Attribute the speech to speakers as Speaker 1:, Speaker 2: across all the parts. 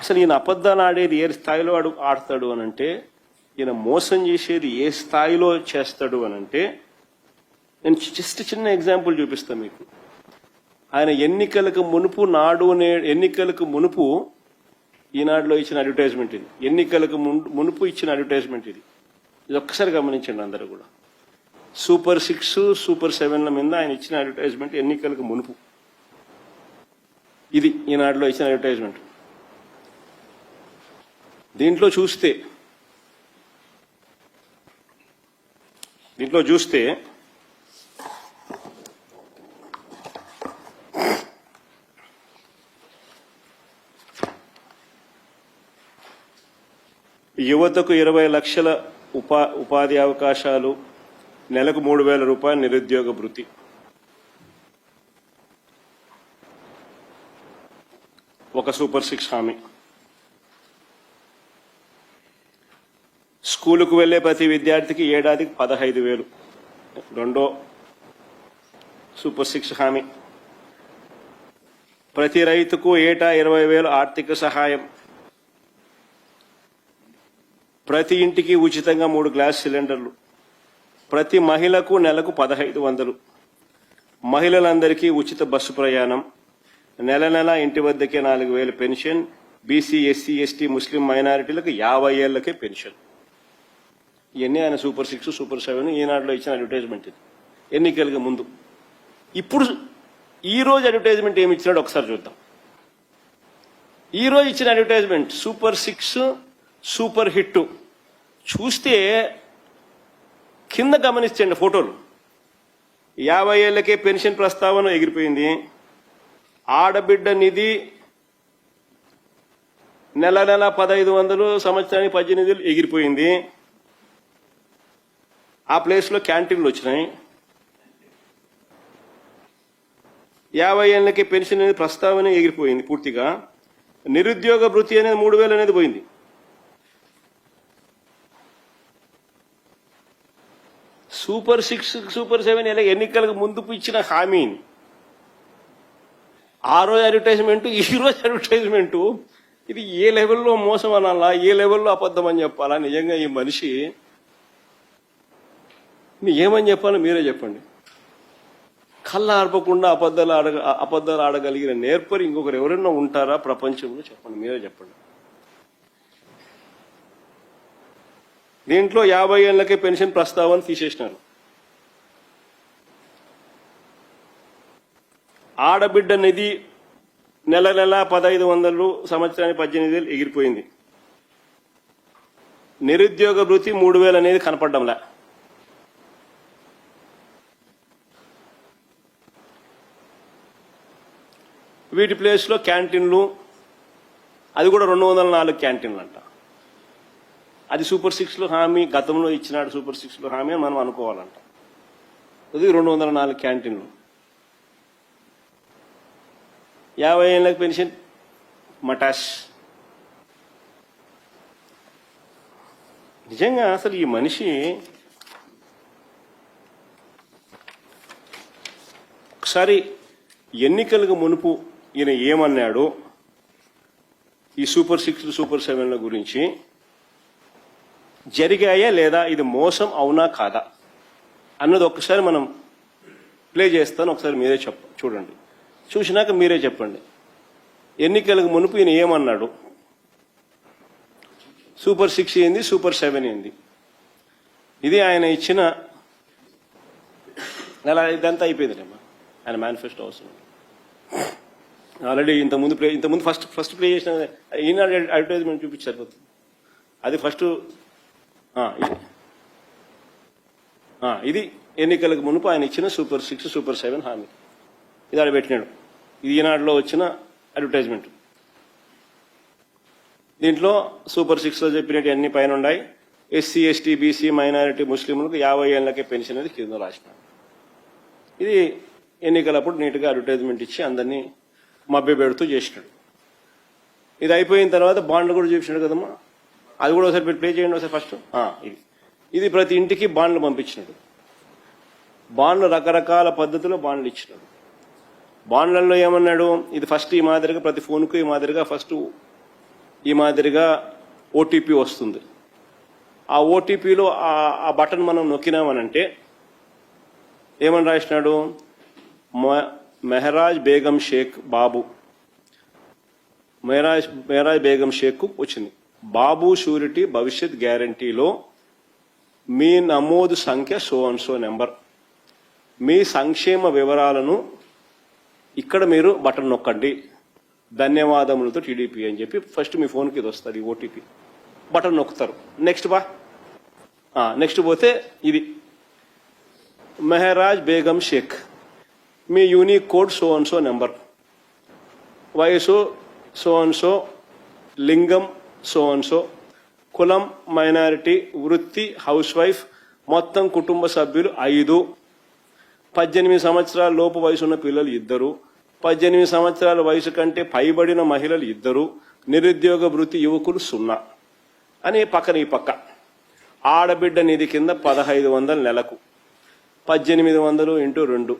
Speaker 1: అసలు ఈయన అబద్ధాలు ఆడేది ఏ స్థాయిలో ఆడతాడు అని అంటే, ఈయన మోసం చేసేది ఏ స్థాయిలో చేస్తాడు అని అంటే, నేను జస్ట్ చిన్న ఎగ్జాంపుల్ చూపిస్తాను మీకు. ఆయన ఎన్నికలకు మునుపు ఈనాడులో ఇచ్చిన అడ్వర్టైజ్మెంట్ ఇది. ఎన్నికలకు మునుపు ఇచ్చిన అడ్వర్టైజ్మెంట్ ఇది. ఇది ఒక్కసారి గమనించండి అందరూ కూడా. సూపర్ 6, సూపర్ 7ల మీద ఆయన ఇచ్చిన అడ్వర్టైజ్మెంట్ ఎన్నికలకు మునుపు. ఇది ఈనాడులో ఇచ్చిన అడ్వర్టైజ్మెంట్. దీంట్లో చూస్తే యువతకు 20 లక్షల ఉపాధి అవకాశాలు, నెలకు 3,000 రూపాయల నిరుద్యోగ భృతి. ఒక సూపర్ 6 హామీ. స్కూలుకు వెళ్లే ప్రతి విద్యార్థికి ఏడాదికి 15,000. రెండో సూపర్ 6 హామీ. ప్రతి రైతుకు ఏటా 20,000 ఆర్థిక సహాయం. ప్రతి ఇంటికి ఉచితంగా 3 గ్యాస్ సిలిండర్లు. ప్రతి మహిళకు నెలకు 1,500. మహిళలందరికీ ఉచిత బస్సు ప్రయాణం. నెల నెల ఇంటి వద్దకే 4,000 పెన్షన్. బీసీ, ఎస్సీ, ఎస్టీ, ముస్లిం మైనారిటీలకు 50 ఏళ్లకే పెన్షన్. ఇవన్నీ ఆయన సూపర్ 6, సూపర్ 7 ఈనాడులో ఇచ్చిన అడ్వర్టైజ్మెంట్ ఇది ఎన్నికలకు ముందు. ఇప్పుడు ఈ రోజు అడ్వర్టైజ్మెంట్ ఏమి ఇచ్చినాడు ఒకసారి చూద్దాం. ఈ రోజు ఇచ్చిన అడ్వర్టైజ్మెంట్ సూపర్ 6 సూపర్ హిట్. చూస్తే కింద గమనించండి ఫోటోలు. 50 ఏళ్లకే పెన్షన్ ప్రస్తావన ఎగిరిపోయింది. ఆడబిడ్డ నిధి నెల నెల 1,500, సంవత్సరానికి 18,000 ఎగిరిపోయింది. ఆ ప్లేస్లో క్యాంటీన్లు వచ్చినాయి. 50 ఏళ్ళకి పెన్షన్ అనేది ప్రస్తావన ఎగిరిపోయింది పూర్తిగా. నిరుద్యోగ భృతి అనేది 3,000 అనేది పోయింది. సూపర్ 6, సూపర్ 7 ఎన్నికలకు ముందు ఇచ్చిన హామీని ఆ రోజు అడ్వర్టైజ్మెంట్, ఈ రోజు అడ్వర్టైజ్మెంట్, ఇది ఏ లెవెల్లో మోసం అనాలా, ఏ లెవెల్లో అబద్ధం అని చెప్పాలా? నిజంగా ఈ మనిషి ఏమని చెప్పాలో మీరే చెప్పండి. కళ్ళ ఆర్పకుండా అబద్ధాలు ఆడగలిగిన నేర్పరి ఇంకొకరు ఎవరైనా ఉంటారా ప్రపంచంలో? చెప్పండి, మీరే చెప్పండి. దీంట్లో 50 ఏళ్లకే పెన్షన్ ప్రస్తావన తీసేసినారు. ఆడబిడ్డ నిధి నెల నెల 1,500, సంవత్సరానికి 18,000 ఎగిరిపోయింది. నిరుద్యోగ భృతి 3,000 అనేది కనపడ్డంలా. వీటి ప్లేస్లో క్యాంటీన్లు, అది కూడా 204 క్యాంటీన్లు అంట. అది సూపర్ 6లో హామీ, గతంలో ఇచ్చినాడు సూపర్ 6లో హామీ అని మనం అనుకోవాలంట. అది 204 క్యాంటీన్లు. 50 ఏళ్ళకి పెన్షన్ మటాష్. నిజంగా అసలు ఈ మనిషి ఒకసారి ఎన్నికలకు మునుపు ఈయన ఏమన్నాడు ఈ సూపర్ 6, సూపర్ 7ల గురించి, జరిగాయా లేదా, ఇది మోసం అవునా కాదా అన్నది ఒక్కసారి మనం ప్లే చేస్తాను. ఒకసారి మీరే చూడండి. చూసినాక మీరే చెప్పండి. ఎన్నికలకు మునుపు ఈయన ఏమన్నాడు, సూపర్ 6 ఏంది, సూపర్ 7 ఏంది? ఇది ఆయన ఇచ్చిన అలా ఇదంతా అయిపోయిందిలేమ్మా. ఆయన మేనిఫెస్టో అవసరం ఆల్రెడీ ఇంతకుముందు ఫస్ట్ ప్లే చేసిన ఈనాడు అడ్వర్టైజ్మెంట్ చూపించారు. అది ఫస్ట్. ఇది ఎన్నికలకు మునుపు ఆయన ఇచ్చిన సూపర్ 6, సూపర్ 7 హామీ. ఇది ఆడ పెట్టినాడు. ఇది ఈనాడులో వచ్చిన అడ్వర్టైజ్మెంట్. దీంట్లో సూపర్ 6లో చెప్పినట్టు అన్ని పైన ఉన్నాయి. ఎస్సీ, ఎస్టీ, బీసీ, మైనారిటీ, ముస్లింలకు 50 ఏళ్లకే పెన్షన్ అనేది కింద రాసినాడు. ఇది ఎన్నికలప్పుడు నీట్గా అడ్వర్టైజ్మెంట్ ఇచ్చి అందరినీ మభ్య పెడుతూ చేసినాడు. ఇది అయిపోయిన తర్వాత బాండ్లు కూడా చూపించినాడు కదమ్మా. అది కూడా ఒకసారి ప్లే చేయండి ఒకసారి ఫస్ట్. ఇది ప్రతి ఇంటికి బాండ్లు పంపించినాడు. బాండ్లు రకరకాల పద్ధతిలో బాండ్లు ఇచ్చినాడు. బాండ్లలో ఏమన్నాడు, ఇది ఫస్ట్ ఈ మాదిరిగా ప్రతి ఫోన్కు ఈ మాదిరిగా ఫస్ట్ ఈ మాదిరిగా ఓటీపీ వస్తుంది. ఆ ఓటీపీలో ఆ బటన్ మనం నొక్కినామనంటే ఏమని రాసినాడు, మెహరాజ్ బేగం షేక్ బాబు, మెహరాజ్ బేగం షేక్ వచ్చింది. బాబు షూరిటీ భవిష్యత్ గ్యారంటీలో మీ నమోదు సంఖ్య సో అండ్ సో నెంబర్, మీ సంక్షేమ వివరాలను ఇక్కడ మీరు బటన్ నొక్కండి, ధన్యవాదములతో టీడీపీ అని చెప్పి ఫస్ట్ మీ ఫోన్కి ఇది వస్తుంది ఓటీపీ. బటన్ నొక్కుతారు. నెక్స్ట్ పోతే ఇది మెహరాజ్ బేగం షేక్, మీ unique code so and so number, వయసు సో అండ్ సో, లింగం సో అండ్ సో, కులం మైనారిటీ, వృత్తి హౌస్ వైఫ్, మొత్తం కుటుంబ సభ్యులు 5, 18 సంవత్సరాల లోపు వయసు ఉన్న పిల్లలు 2, 18 సంవత్సరాల వయసు కంటే పైబడిన మహిళలు 2, నిరుద్యోగ వృత్తి యువకులు 0 అని పక్కన ఈ పక్క. ఆడబిడ్డ నిధి కింద 1500 నెలకు, 1800 ఇంటూ 2,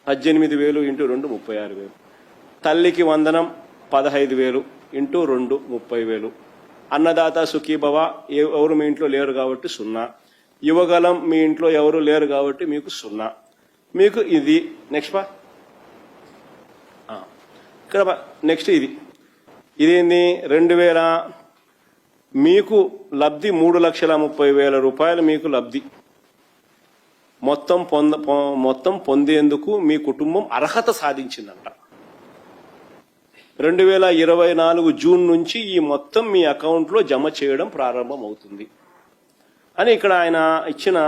Speaker 1: 18,000 ఇంటూ 2 36,000. తల్లికి వందనం 15,000 ఇంటూ 2 30,000. అన్నదాత సుఖీభవ ఎవరు మీ ఇంట్లో లేరు కాబట్టి 0. యువగలం మీ ఇంట్లో ఎవరు లేరు కాబట్టి మీకు 0. మీకు ఇది నెక్స్ట్ ఇక్కడ నెక్స్ట్ ఇదేంది 2000 మీకు లబ్ధి 3,30,000 రూపాయలు మీకు లబ్ధి. మొత్తం పొందేందుకు మీ కుటుంబం అర్హత సాధించిందంట. 2024 జూన్ నుంచి ఈ మొత్తం మీ అకౌంట్లో జమ చేయడం ప్రారంభం అవుతుంది అని ఇక్కడ ఆయన ఇచ్చిన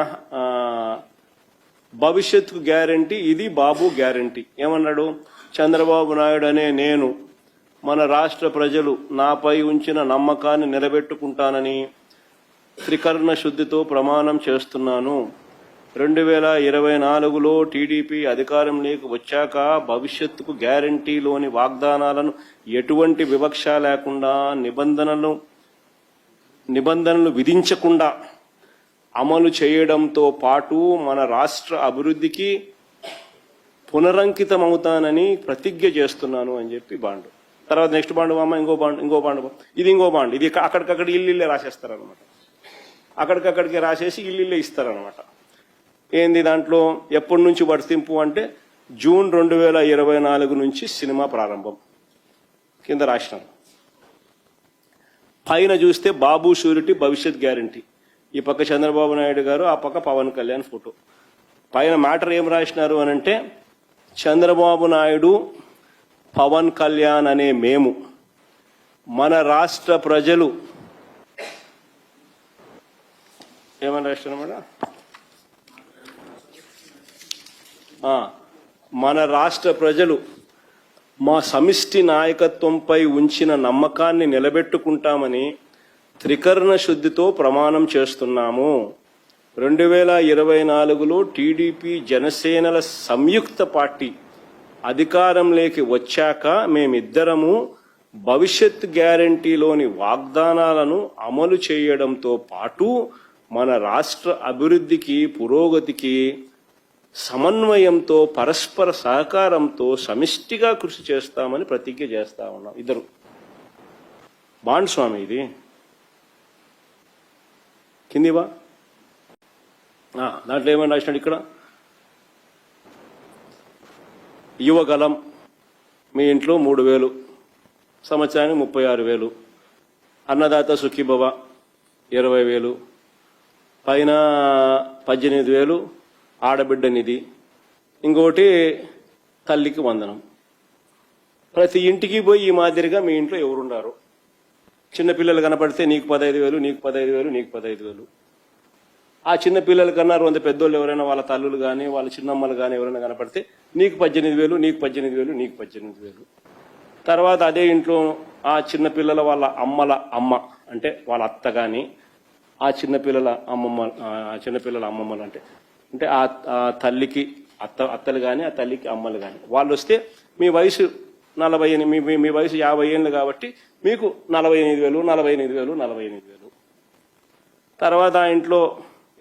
Speaker 1: భవిష్యత్తుకు గ్యారంటీ. ఇది బాబు గ్యారంటీ. ఏమన్నాడు, చంద్రబాబు నాయుడు అనే నేను మన రాష్ట్ర ప్రజలు నాపై ఉంచిన నమ్మకాన్ని నిలబెట్టుకుంటానని త్రికరణ శుద్ధితో ప్రమాణం చేస్తున్నాను. 2024లో టీడీపీ అధికారంలోకి వచ్చాక భవిష్యత్తుకు గ్యారంటీలోని వాగ్దానాలను ఎటువంటి వివక్ష లేకుండా నిబంధనలు విధించకుండా అమలు చేయడంతో పాటు మన రాష్ట్ర అభివృద్ధికి పునరంకితమవుతానని ప్రతిజ్ఞ చేస్తున్నాను అని చెప్పి బాండు. తర్వాత నెక్స్ట్ బాండు అమ్మ ఇంకో బాండు ఇంకో బాండు. ఇది అక్కడికక్కడ ఇల్లు రాసేస్తారనమాట. అక్కడికక్కడికి రాసేసి ఇల్లు ఇస్తారనమాట. ఏంది దాంట్లో ఎప్పటి నుంచి వర్తింపు అంటే జూన్ 2024 నుంచి సినిమా ప్రారంభం కింద రాసినారు. పైన చూస్తే బాబు షూరిటీ భవిష్యత్ గ్యారంటీ, ఈ పక్క చంద్రబాబు నాయుడు గారు, ఆ పక్క పవన్ కళ్యాణ్ ఫోటో. పైన మ్యాటర్ ఏం రాసినారు అనంటే చంద్రబాబు నాయుడు, పవన్ కళ్యాణ్ అనే మేము మన రాష్ట్ర ప్రజలు ఏమని రాసినారు, మన రాష్ట్ర ప్రజలు మా సమిష్టి నాయకత్వంపై ఉంచిన నమ్మకాన్ని నిలబెట్టుకుంటామని త్రికరణ శుద్ధితో ప్రమాణం చేస్తున్నాము. 2024లో టీడీపీ జనసేనల సంయుక్త పార్టీ అధికారంలోకి వచ్చాక మేమిద్దరము భవిష్యత్ గ్యారంటీలోని వాగ్దానాలను అమలు చేయడంతో పాటు మన రాష్ట్ర అభివృద్ధికి పురోగతికి సమన్వయంతో పరస్పర సహకారంతో సమిష్టిగా కృషి చేస్తామని ప్రతిజ్ఞ చేస్తా ఉన్నాం. ఇద్దరు బాండ్ స్వామి ఇది కిందివా దాంట్లో ఏమని రాసినాడు ఇక్కడ, యువగలం మీ ఇంట్లో 3,000, సంవత్సరానికి 36,000, అన్నదాత సుఖీభవ 20,000, పైన 18,000 ఆడబిడ్డ నిధి, ఇంకోటి తల్లికి వందనం. ప్రతి ఇంటికి పోయి ఈ మాదిరిగా మీ ఇంట్లో ఎవరున్నారు, చిన్నపిల్లలు కనపడితే నీకు 15,000, నీకు 15,000, నీకు 15,000. ఆ చిన్న పిల్లల కన్నా 2 పెద్దోళ్ళు ఎవరైనా వాళ్ళ తల్లులు కానీ వాళ్ళ చిన్నమ్మలు కానీ ఎవరైనా కనపడితే నీకు 18,000, నీకు 18,000, నీకు 18,000. తర్వాత అదే ఇంట్లో ఆ చిన్నపిల్లల వాళ్ళ అమ్మల అమ్మ అంటే వాళ్ళ అత్త కానీ ఆ చిన్నపిల్లల అమ్మమ్మలు అంటే ఆ తల్లికి అత్తలు కానీ ఆ తల్లికి అమ్మలు కానీ వాళ్ళు వస్తే మీ వయసు 40, మీ వయసు 50 ఏళ్ళు కాబట్టి మీకు 48,000, 48,000, 48,000. తర్వాత ఆ ఇంట్లో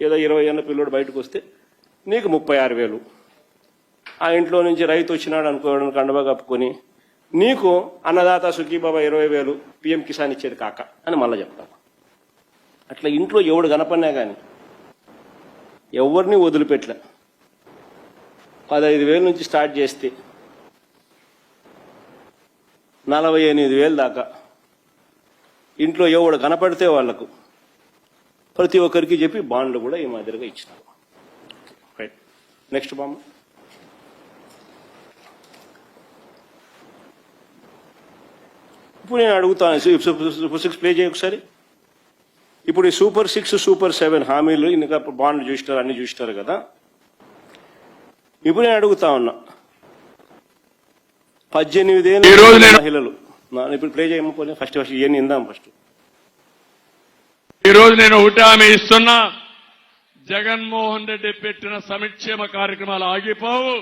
Speaker 1: ఏదో 20 ఏళ్ళ పిల్లోడు బయటకు వస్తే నీకు 36,000. ఆ ఇంట్లో నుంచి రైతు వచ్చినాడు అనుకోవడం కండవ కప్పుకొని నీకు అన్నదాత సుఖీబాబా 20,000 పిఎం కిసాన్ ఇచ్చేది కాక అని మళ్ళీ చెప్తాను. అట్లా ఇంట్లో ఎవడు కనపడినా కానీ ఎవరిని వదిలిపెట్టలే. 15,000 నుంచి స్టార్ట్ చేస్తే 48,000 దాకా ఇంట్లో ఎవడు కనపడితే వాళ్లకు ప్రతి ఒక్కరికి చెప్పి బాండ్లు కూడా ఈ మాదిరిగా ఇచ్చినారు. రైట్, నెక్స్ట్ బామ్మ. ఇప్పుడు నేను అడుగుతాను, సూపర్ 6 ప్లే చేయ ఒకసారి. ఇప్పుడు ఈ సూపర్ 6, సూపర్ 7 హామీలు ఇంకా బాండ్లు చూసినారు, అన్ని చూసినారు కదా. ఇప్పుడు నేను అడుగుతా ఉన్నా, 18 ఏళ్ళ మహిళలు ఇప్పుడు ప్లే చేయకపోతే ఫస్ట్ ఇవన్నీ ఇందాం. ఫస్ట్
Speaker 2: ఈ రోజు నేను ఒకటి హామీ ఇస్తున్నా, జగన్మోహన్ రెడ్డి పెట్టిన సంక్షేమ కార్యక్రమాలు ఆగిపోవు.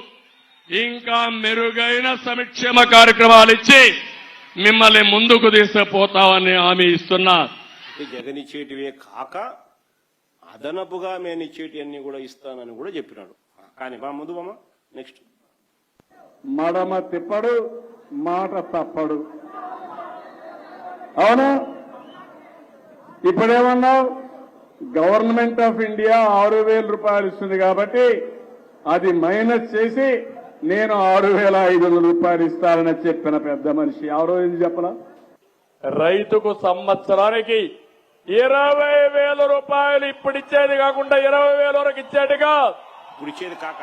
Speaker 2: ఇంకా మెరుగైన సంక్షేమ కార్యక్రమాలు ఇచ్చి మిమ్మల్ని ముందుకు తీసుకుపోతామని హామీ ఇస్తున్నా.
Speaker 1: జగన్ ఇచ్చేటివే కాక అదనపుగా నేను ఇచ్చేటి అన్ని కూడా ఇస్తానని కూడా చెప్పినాడు. కానీ బా ముందు బామ్మ, నెక్స్ట్.
Speaker 3: మడమ తిప్పడు, మాట తప్పడు. అవునా? ఇప్పుడేమన్నావు? గవర్నమెంట్ ఆఫ్ ఇండియా 6,000 రూపాయలు ఇస్తుంది కాబట్టి అది మైనస్ చేసి నేను 6,500 రూపాయలు ఇస్తానని చెప్పిన పెద్ద మనిషి ఎవరో ఇది చెప్పలా?
Speaker 2: రైతుకు సంవత్సరానికి 20,000 రూపాయలు ఇప్పుడు ఇచ్చేది కాకుండా 20,000 వరకు ఇచ్చేట్టుగా
Speaker 1: ఇప్పుడు ఇచ్చేది కాక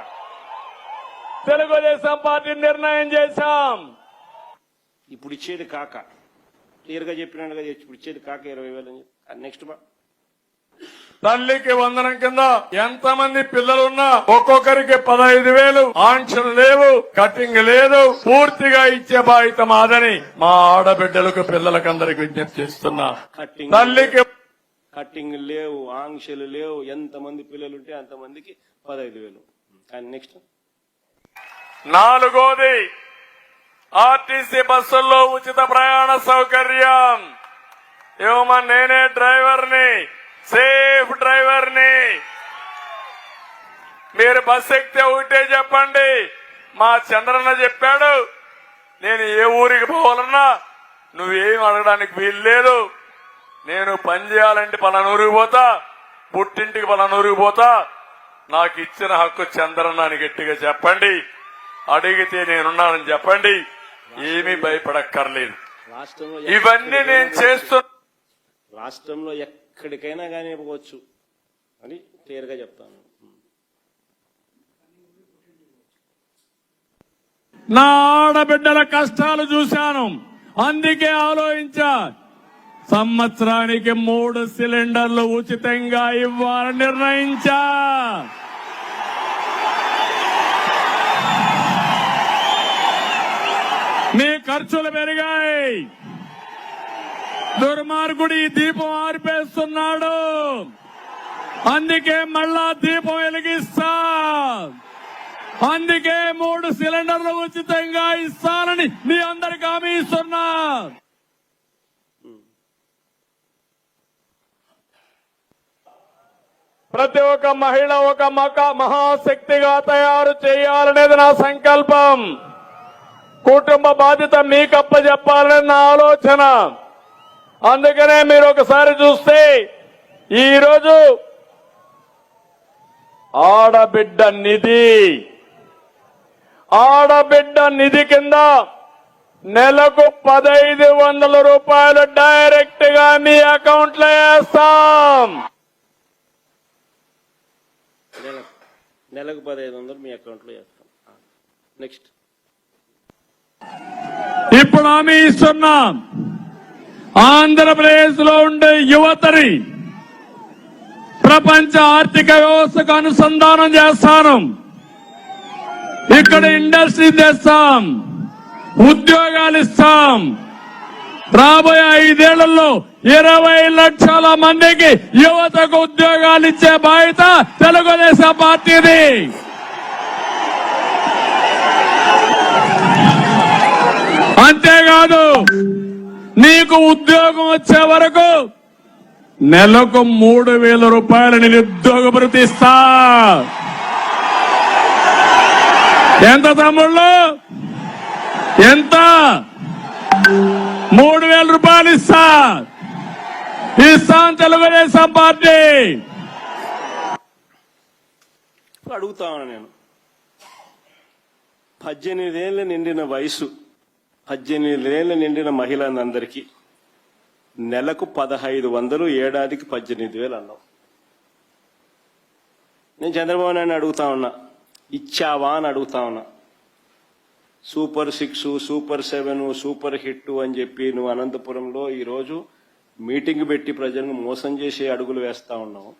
Speaker 2: తెలుగుదేశం పార్టీ నిర్ణయం చేశాం.
Speaker 1: ఇప్పుడు ఇచ్చేది కాక క్లియర్ గా చెప్పినాడుగా, ఇప్పుడు ఇచ్చేది కాక 20,000 అని చెప్పి. నెక్స్ట్ బా.
Speaker 2: తల్లికి వందనం కింద ఎంతమంది పిల్లలున్నా ఒక్కొక్కరికి 15,000, ఆంక్షలు లేవు, కటింగ్ లేదు, పూర్తిగా ఇచ్చే బాధ్యత మాదని మా ఆడబిడ్డలకు పిల్లలకందరికి విజ్ఞప్తి చేస్తున్నా. తల్లికి
Speaker 1: కట్టింగ్ లేవు, ఆంక్షలు లేవు, ఎంతమంది పిల్లలు ఉంటే అంతమందికి 15,000. కానీ నెక్స్ట్.
Speaker 2: నాలుగోది, ఆర్టీసీ బస్సుల్లో ఉచిత ప్రయాణ సౌకర్యం. ఏమన్నా నేనే డ్రైవర్ని, సేఫ్ డ్రైవర్ని. మీరు బస్సు ఎక్కితే ఒకటే చెప్పండి, మా చంద్రన్న చెప్పాడు, నేను ఏ ఊరికి పోవాలన్నా నువ్వేం అడగడానికి వీలు లేదు. నేను పని చేయాలంటే పలానూరికి పోతా, పుట్టింటికి పలానూరికి పోతా, నాకు ఇచ్చిన హక్కు చంద్రన్న అని గట్టిగా చెప్పండి. అడిగితే నేనున్నానని చెప్పండి. ఏమీ భయపడక్కర్లేదు. ఇవన్నీ నేను చేస్తున్నా.
Speaker 1: రాష్ట్రంలో ఎక్కడికైనా కానీ పోవచ్చు అని క్లియర్ గా చెప్తాను.
Speaker 2: నా ఆడబిడ్డల కష్టాలు చూశాను, అందుకే ఆలోచించా. సంవత్సరానికి 3 సిలిండర్లు ఉచితంగా ఇవ్వాలని నిర్ణయించా. మీ ఖర్చులు పెరిగాయి. దుర్మార్గుడు ఈ దీపం ఆర్పేస్తున్నాడు, అందుకే మళ్ళా దీపం వెలిగిస్తా. అందుకే 3 సిలిండర్లు ఉచితంగా ఇస్తానని మీ అందరికి హామీ ఇస్తున్నా. ప్రతి ఒక్క మహిళ ఒక మహాశక్తిగా తయారు చేయాలనేది నా సంకల్పం. కుటుంబ బాధ్యత మీకప్ప చెప్పాలనేది నా ఆలోచన. అందుకనే మీరు ఒకసారి చూస్తే ఈరోజు ఆడబిడ్డ నిధి కింద నెలకు 1,500 రూపాయలు డైరెక్ట్ గా మీ అకౌంట్ లో వేస్తాం.
Speaker 1: నెలకు 1,500 మీ అకౌంట్ లో వేస్తాం. నెక్స్ట్.
Speaker 2: ఇప్పుడు హామీ ఇస్తున్నాం, ఆంధ్రప్రదేశ్ లో ఉండే యువతని ప్రపంచ ఆర్థిక వ్యవస్థకు అనుసంధానం చేస్తాను. ఇక్కడ ఇండస్ట్రీ తెస్తాం, ఉద్యోగాలు ఇస్తాం. రాబోయే 5 ఏళ్లలో 20 లక్షల మందికి యువతకు ఉద్యోగాలు ఇచ్చే బాధ్యత తెలుగుదేశం పార్టీది. అంతేకాదు, నీకు ఉద్యోగం వచ్చే వరకు నెలకు 3,000 రూపాయలు నిరుద్యోగ భృతి ఇస్తా. ఎంత తమ్ముళ్ళు? ఎంత?
Speaker 3: 3,000 రూపాయలు ఇస్తాం తెలుగుదేశం పార్టీ.
Speaker 1: ఇప్పుడు అడుగుతా ఉన్నా నేను, 18 ఏళ్ళు నిండిన వయసు, 18 ఏళ్ళు నిండిన మహిళలందరికీ నెలకు 1,500, ఏడాదికి 18,000 అన్నావు. నేను చంద్రబాబు నాయుడు అడుగుతా ఉన్నా, ఇచ్చావా అని అడుగుతా ఉన్నా. సూపర్ 6, సూపర్ 7, సూపర్ హిట్ అని చెప్పి నువ్వు అనంతపురంలో ఈరోజు మీటింగ్ పెట్టి ప్రజలను మోసం చేసే అడుగులు వేస్తా ఉన్నావు.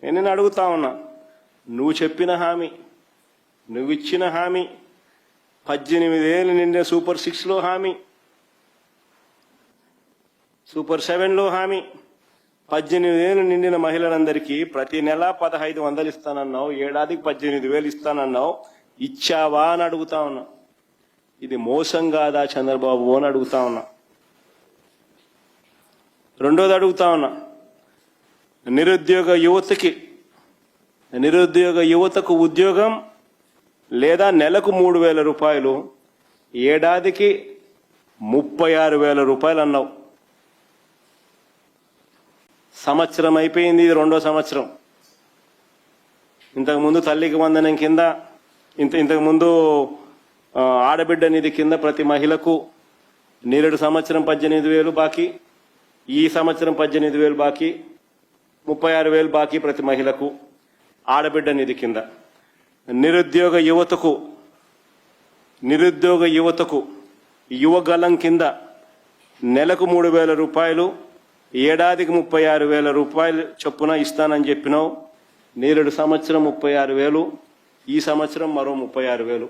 Speaker 1: నేను అడుగుతా ఉన్నా, నువ్వు చెప్పిన హామీ, నువ్వు ఇచ్చిన హామీ, 18 ఏళ్ళు నిండిన సూపర్ 6లో హామీ, సూపర్ 7లో హామీ, 18 ఏళ్ళు నిండిన మహిళలందరికీ ప్రతి నెల 1,500 ఇస్తానన్నావు, ఏడాదికి 18,000 ఇస్తానన్నావు. ఇచ్చావా అని అడుగుతా ఉన్నా. ఇది మోసం కాదా చంద్రబాబు అని అడుగుతా ఉన్నా. రెండోది అడుగుతా ఉన్నా, నిరుద్యోగ యువతకు ఉద్యోగం లేదా నెలకు 3,000 రూపాయలు, ఏడాదికి 36,000 రూపాయలు అన్నావు. సంవత్సరం అయిపోయింది, ఇది 2వ సంవత్సరం. ఇంతకుముందు తల్లికి వందనం కింద, ఇంతకుముందు ఆడబిడ్డ నిధి కింద ప్రతి మహిళకు నేరేడు సంవత్సరం 18,000 బాకీ, ఈ సంవత్సరం 18,000 బాకీ, 36,000 బాకీ ప్రతి మహిళకు ఆడబిడ్డ నిధి కింద. నిరుద్యోగ యువతకు యువగలం కింద నెలకు 3,000 రూపాయలు, ఏడాదికి 36,000 రూపాయలు చొప్పున ఇస్తానని చెప్పినావు. నేరేడు సంవత్సరం 36,000, ఈ సంవత్సరం మరో 36,000,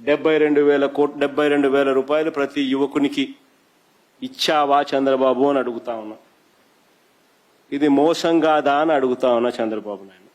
Speaker 1: 72,000 రూపాయలు ప్రతి యువకునికి ఇచ్చావా చంద్రబాబు అని అడుగుతా ఉన్నా. ఇది మోసం కాదా అని అడుగుతా ఉన్నా చంద్రబాబు నాయుడు.